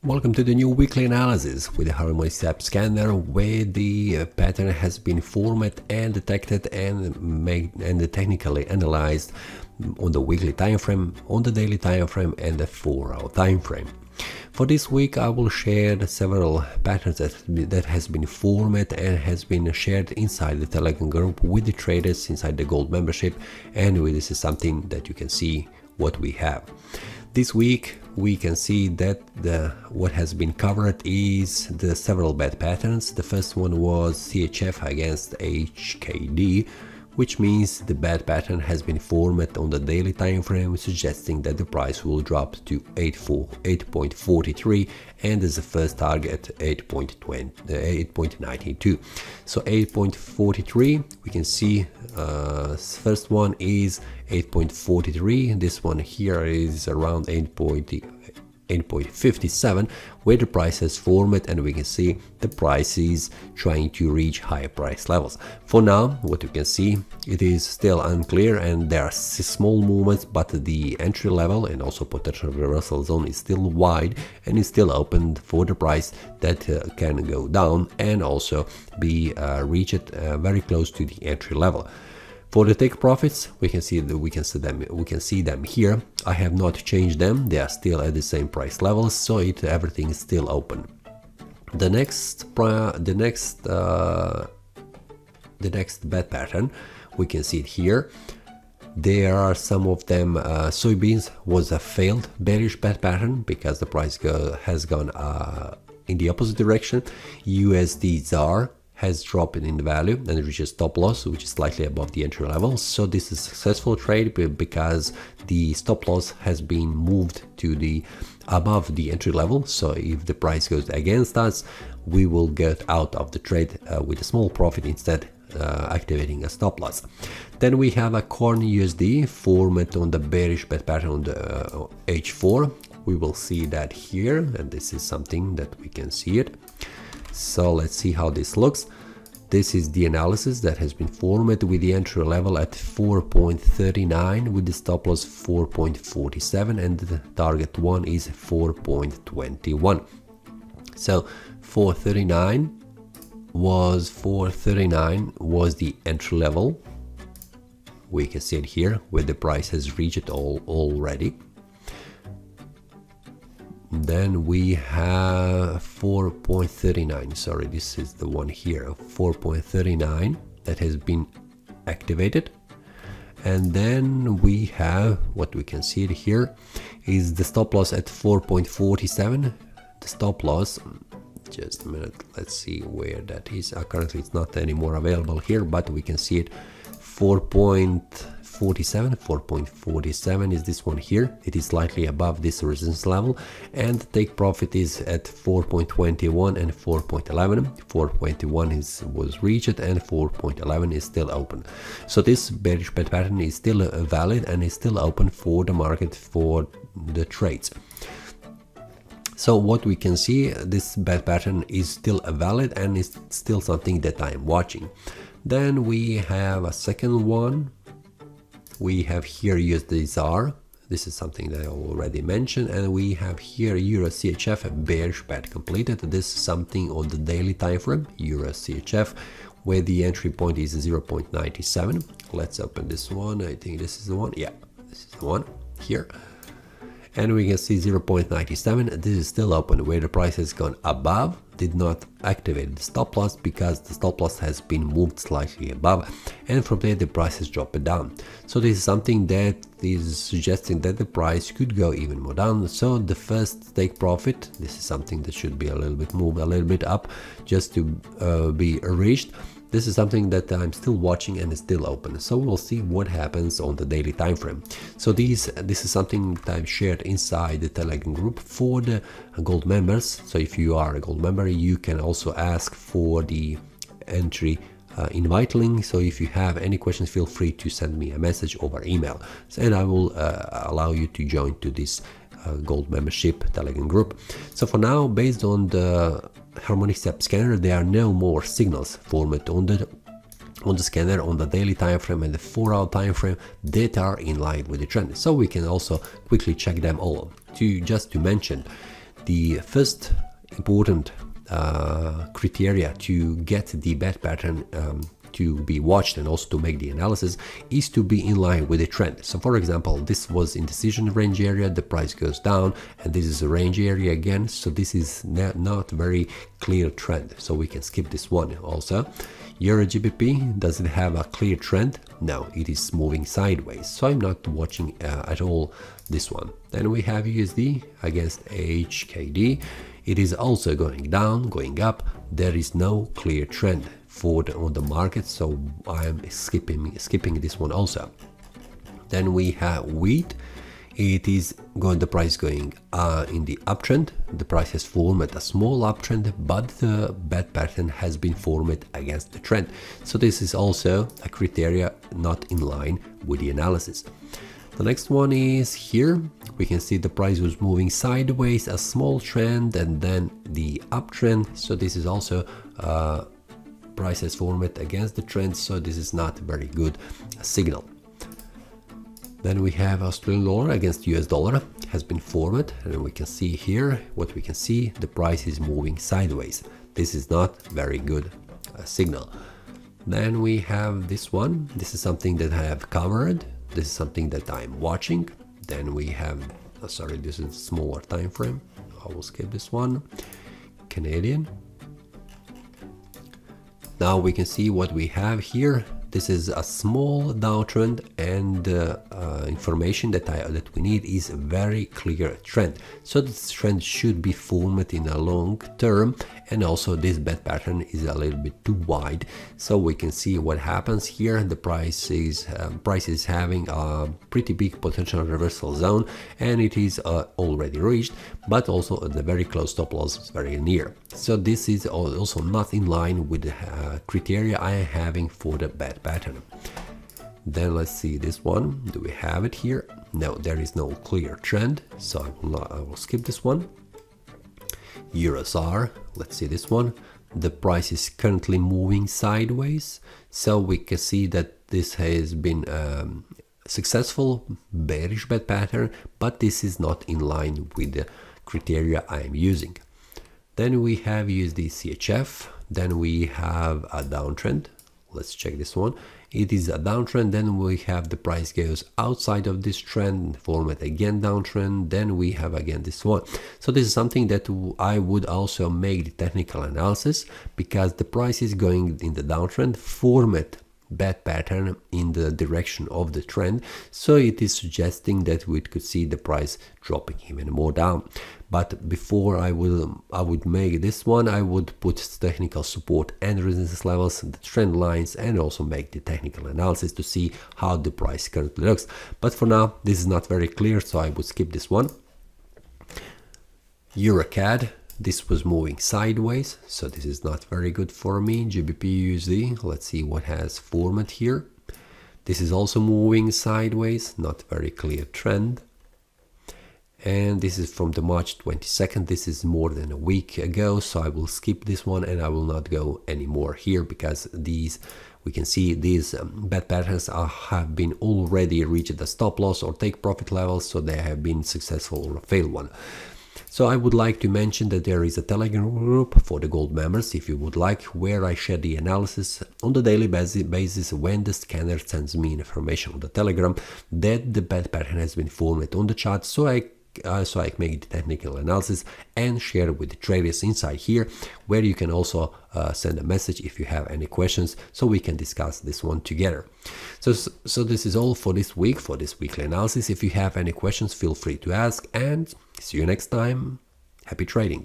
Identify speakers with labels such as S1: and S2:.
S1: Welcome to the new weekly analysis with the Harmonic Scanner, where the pattern has been formed and detected and technically analyzed on the weekly time frame, on the daily time frame, and the 4-hour time frame. For this week, I will share several patterns that has been formed and has been shared inside the Telegram group with the traders inside the Gold membership, and this is something that you can see what we have. This week we can see that what has been covered is the several bad patterns. The first one was CHF against HKD, which means the bad pattern has been formed on the daily time frame, suggesting that the price will drop to 8.43 and as a first target 8.92. So 8.43, we can see first one is 8.43. This one here is around 8.57, where the price has formed, and we can see the price is trying to reach higher price levels. For now, what you can see, it is still unclear and there are small movements, but the entry level and also potential reversal zone is still wide and is still open for the price that can go down and also be reached very close to the entry level. For the take profits, we can see them here. I have not changed them; they are still at the same price levels, so everything is still open. The next bad pattern, we can see it here. There are some of them. Soybeans was a failed bearish bad pattern because the price has gone in the opposite direction. USD ZAR has dropped in value and reaches stop loss, which is slightly above the entry level. So this is a successful trade because the stop loss has been moved to the above the entry level. So if the price goes against us, we will get out of the trade with a small profit, instead activating a stop loss. Then we have a corn USD formed on the bearish bad pattern on the H4. We will see that here, and this is something that we can see it. So let's see how this looks. This is the analysis that has been formed with the entry level at 4.39 with the stop loss 4.47 and the target one is 4.21. So 439 was the entry level. We can see it here where the price has reached it already. Then we have 4.39, sorry, this is the one here, 4.39 that has been activated. And then we have, what we can see here is the stop loss at 4.47. The stop loss, just a minute, let's see where that is. Currently it's not anymore available here, but we can see it. 4.47 is this one here. It is slightly above this resistance level, and the take profit is at 4.21 and 4.11. 4.21 was reached and 4.11 is still open. So this bearish bad pattern is still valid and is still open for the market for the trades. So what we can see, this bad pattern is still valid and is still something that I am watching. Then we have a second one. We have here USD ZAR. This is something that I already mentioned, and we have here Euro CHF bearish bet completed. This is something on the daily time frame, Euro CHF, where the entry point is 0.97. Let's open this one. I think this is the one. Yeah, this is the one here. And we can see 0.97. This is still open, where the price has gone above, did not activate the stop loss because the stop loss has been moved slightly above, and from there the price has dropped down. So this is something that is suggesting that the price could go even more down. So the first take profit, this is something that should be a little bit moved a little bit up just to be reached. This is something that I'm still watching and is still open, so we'll see what happens on the daily time frame. So this is something that I've shared inside the Telegram group for the gold members. So if you are a gold member, you can also ask for the entry invite link. So if you have any questions, feel free to send me a message over email, and I will allow you to join to this gold membership Telegram group. So for now, based on the Harmonic Scanner, there are no more signals formed on the scanner on the daily time frame and the 4-hour time frame that are in line with the trend. So we can also quickly check them all. Just to mention, The first important criteria to get the bat pattern to be watched and also to make the analysis is to be in line with the trend. So for example, this was in decision range area, the price goes down, and this is a range area again, so this is not very clear trend, so we can skip this one. Also, Euro GBP, does it have a clear trend? No, it is moving sideways, so I'm not watching at all this one. Then we have USD against HKD. It is also going down, going up. There is no clear trend on the market, so I'm skipping this one also. Then we have wheat. It is going, the price going in the uptrend. The price has formed a small uptrend, but the bat pattern has been formed against the trend. So this is also a criteria not in line with the analysis. The next one is here. We can see the price was moving sideways, a small trend, and then the uptrend. So this is also price has formed against the trend, so this is not a very good signal. Then we have Australian dollar against US dollar has been formed, and we can see here what we can see, the price is moving sideways. This is not very good signal. Then we have this one. This is something that I have covered. This is something that I'm watching. Then we have, sorry, this is a smaller time frame. I will skip this one. Canadian. Now we can see what we have here. This is a small downtrend, and information that we need is a very clear trend. So this trend should be formed in a long term, and also this bat pattern is a little bit too wide. So we can see what happens here. The price is having a pretty big potential reversal zone, and it is already reached, but also the very close stop loss is very near. So this is also not in line with the criteria I am having for the bat pattern. Then let's see this one. Do we have it here? No, there is no clear trend, so I will skip this one. EUR/SAR, let's see this one. The price is currently moving sideways, so we can see that this has been successful bearish bat pattern, but this is not in line with the criteria I am using. Then we have USD CHF. Then we have a downtrend. Let's check this one. It is a downtrend. Then we have the price goes outside of this trend, form it again downtrend. Then we have again this one. So this is something that I would also make the technical analysis, because the price is going in the downtrend, form it bat pattern in the direction of the trend, so it is suggesting that we could see the price dropping even more down. But before I would make this one, I would put technical support and resistance levels, the trend lines, and also make the technical analysis to see how the price currently looks. But for now, this is not very clear, so I would skip this one. EuroCAD. This was moving sideways, so this is not very good for me. GBP USD, let's see what has formed here. This is also moving sideways, not very clear trend. And this is from the March 22nd. This is more than a week ago, so I will skip this one and I will not go anymore here, because these, we can see these bat patterns have been already reached the stop loss or take profit levels, so they have been successful or a failed one. So I would like to mention that there is a Telegram group for the gold members, if you would like, where I share the analysis on the daily basis when the scanner sends me information on the Telegram that the bat pattern has been formed on the chart, so I make the technical analysis and share with the traders inside here, where you can also send a message if you have any questions, so we can discuss this one together. So this is all for this week, for this weekly analysis. If you have any questions, feel free to ask, and see you next time. Happy trading.